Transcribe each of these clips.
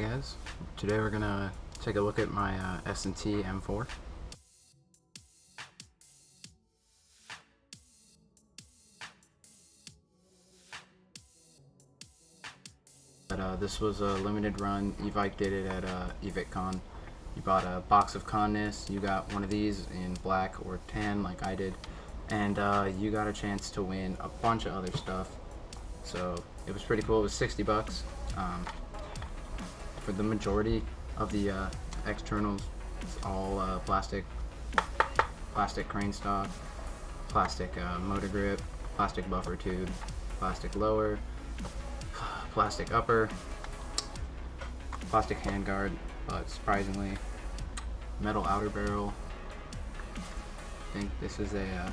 Hi guys, today we're gonna take a look at my S&T M4. But this was a limited run. Evike did it at evikecon. You bought a box of Conness, you got one of these in black or tan like I did, and you got a chance to win a bunch of other stuff. So it was pretty cool. It was 60 bucks. For the majority of the externals, it's all plastic crane stock, plastic motor grip, plastic buffer tube, plastic lower, plastic upper, plastic handguard, but surprisingly, metal outer barrel. I think this is a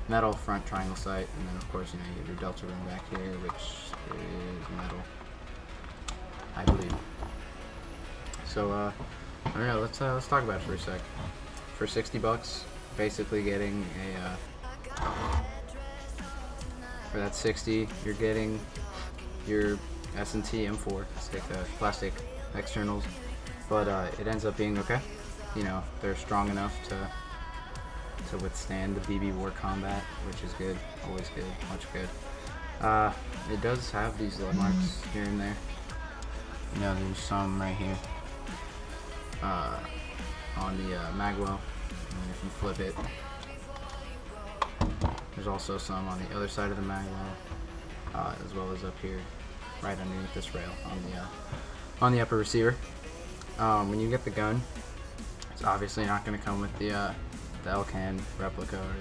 metal front triangle sight, and then of course you have your delta ring back here, which is metal, I believe. So I don't know. Let's talk about it for a sec. For 60 bucks, basically getting a for that 60, you're getting your S&T M4. It's like the plastic externals, but it ends up being okay. You know, they're strong enough to withstand the BB war combat, which is good. Always good. Much good. It does have these little marks here and there. You know, there's some right here on the magwell, and if you flip it, there's also some on the other side of the magwell, as well as up here, right underneath this rail on the upper receiver. When you get the gun, it's obviously not going to come with the Elcan replica or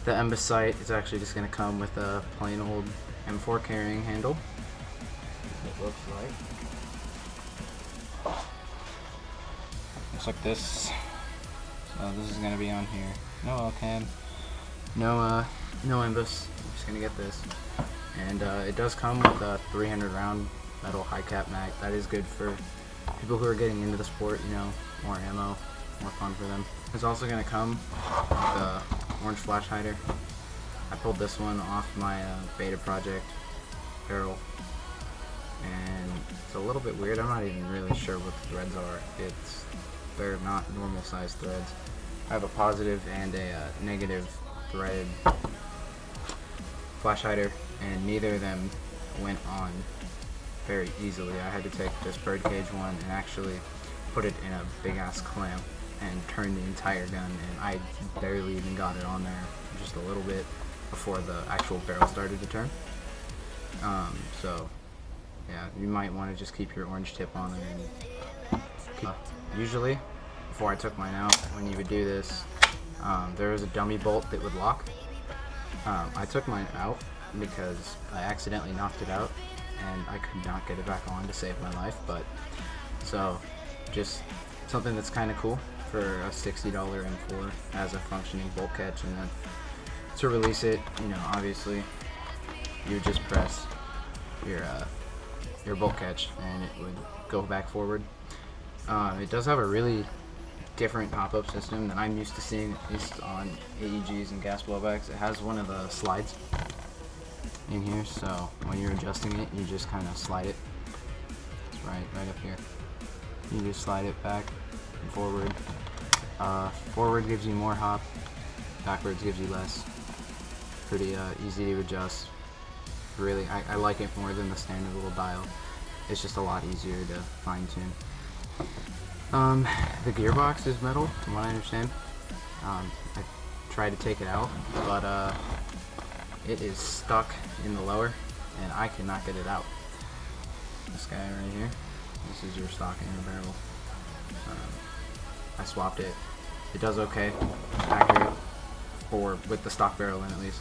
the Embus sight. It's actually just going to come with a plain old M4 carrying handle. It looks like this. So this is gonna be on here. No Elcan, no Embus. I'm just gonna get this, and it does come with a 300 round metal high cap mag. That is good for people who are getting into the sport. You know, more ammo, more fun for them. It's also gonna come with the orange flash hider. I pulled this one off my beta project barrel, and it's a little bit weird. I'm not even really sure what the threads are. They're not normal sized threads. I have a positive and a negative thread flash hider, and neither of them went on very easily. I had to take this birdcage one and actually put it in a big ass clamp and turn the entire gun, and I barely even got it on there, just a little bit before the actual barrel started to turn. So yeah, you might want to just keep your orange tip on there. And usually, before I took mine out, when you would do this, there was a dummy bolt that would lock. I took mine out because I accidentally knocked it out, and I could not get it back on to save my life. But so, just something that's kind of cool for a $60 M4 as a functioning bolt catch, and then to release it, you know, obviously, you would just press your bolt catch, and it would go back forward. It does have a really different pop-up system than I'm used to seeing, at least on AEGs and gas blowbacks. It has one of the slides in here, so when you're adjusting it, you just kind of slide it. It's right up here. You just slide it back and forward. Forward gives you more hop, backwards gives you less. Pretty easy to adjust. Really, I like it more than the standard little dial. It's just a lot easier to fine-tune. The gearbox is metal, from what I understand. I tried to take it out, but it is stuck in the lower, and I cannot get it out. This guy right here, this is your stock inner barrel. I swapped it. It does okay, accurate, with the stock barrel in at least.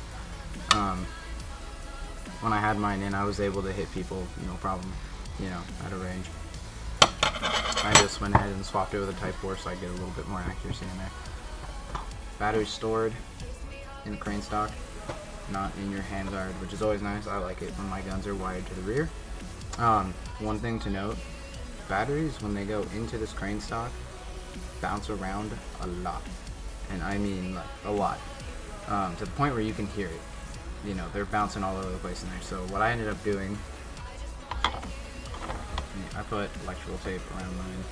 When I had mine in, I was able to hit people, no problem, you know, at a range. I just went ahead and swapped it with a Type 4 so I get a little bit more accuracy in there. Battery stored in the crane stock, not in your handguard, which is always nice. I like it when my guns are wired to the rear. One thing to note, batteries, when they go into this crane stock, bounce around a lot. And I mean like a lot. To the point where you can hear it. You know, they're bouncing all over the place in there. So what I ended up doing, I put electrical tape around mine,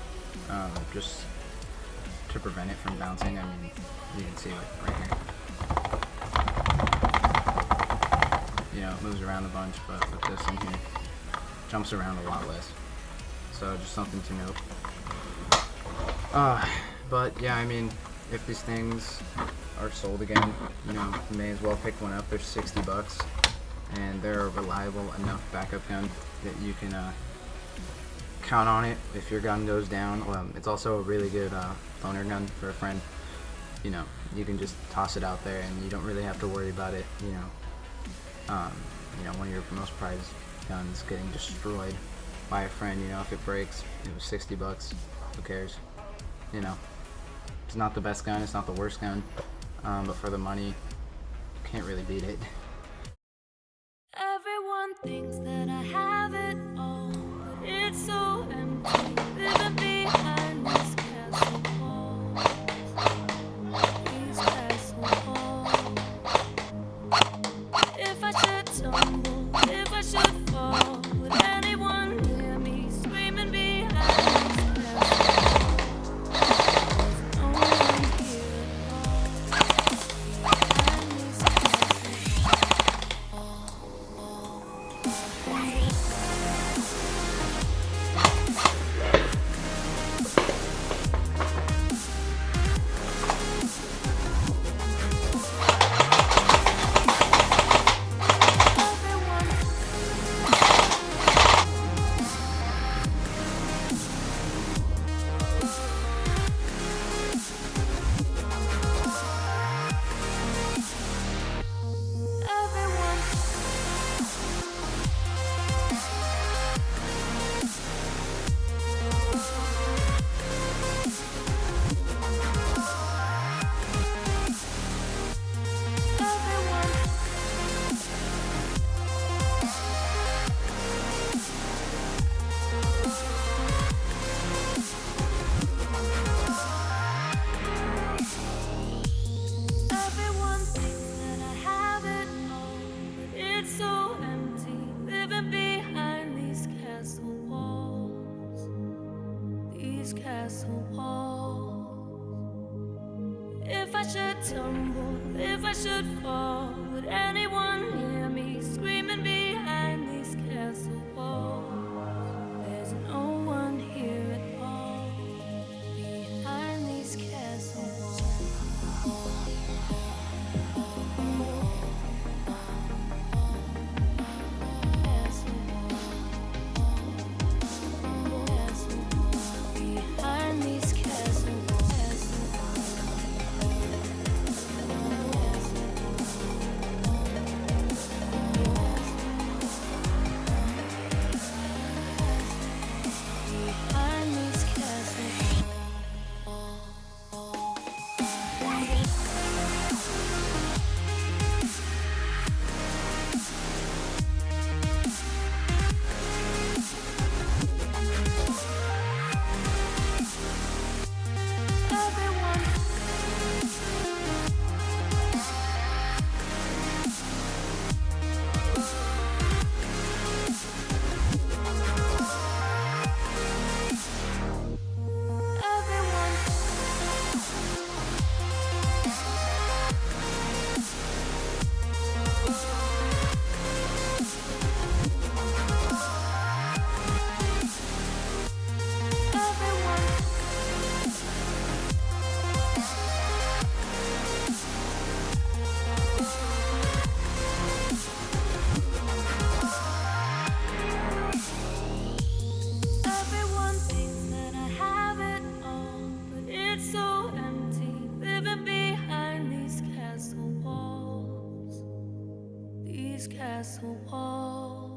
just to prevent it from bouncing. I mean, you can see like right here. You know, it moves around a bunch, but with this in here, it jumps around a lot less. So just something to note. But yeah, I mean, if these things are sold again, you know, you may as well pick one up. They're $60, and they're a reliable enough backup gun that you can count on it if your gun goes down. It's also a really good loaner gun for a friend. You know, you can just toss it out there, and you don't really have to worry about it. You know, one of your most prized guns getting destroyed by a friend. You know, if it breaks, it was $60. Who cares? You know, it's not the best gun, it's not the worst gun, but for the money, you can't really beat it. Everyone thinks that I have it all, but it's so empty, living behind these castle walls. These castle walls. If I should tumble, if I should fall, would anyone hear me screaming behind these castle walls? Castle walls. If I should tumble, if I should fall, would anyone hear me screaming behind these castle walls? There's no one here at all behind these castle walls. Castle walls.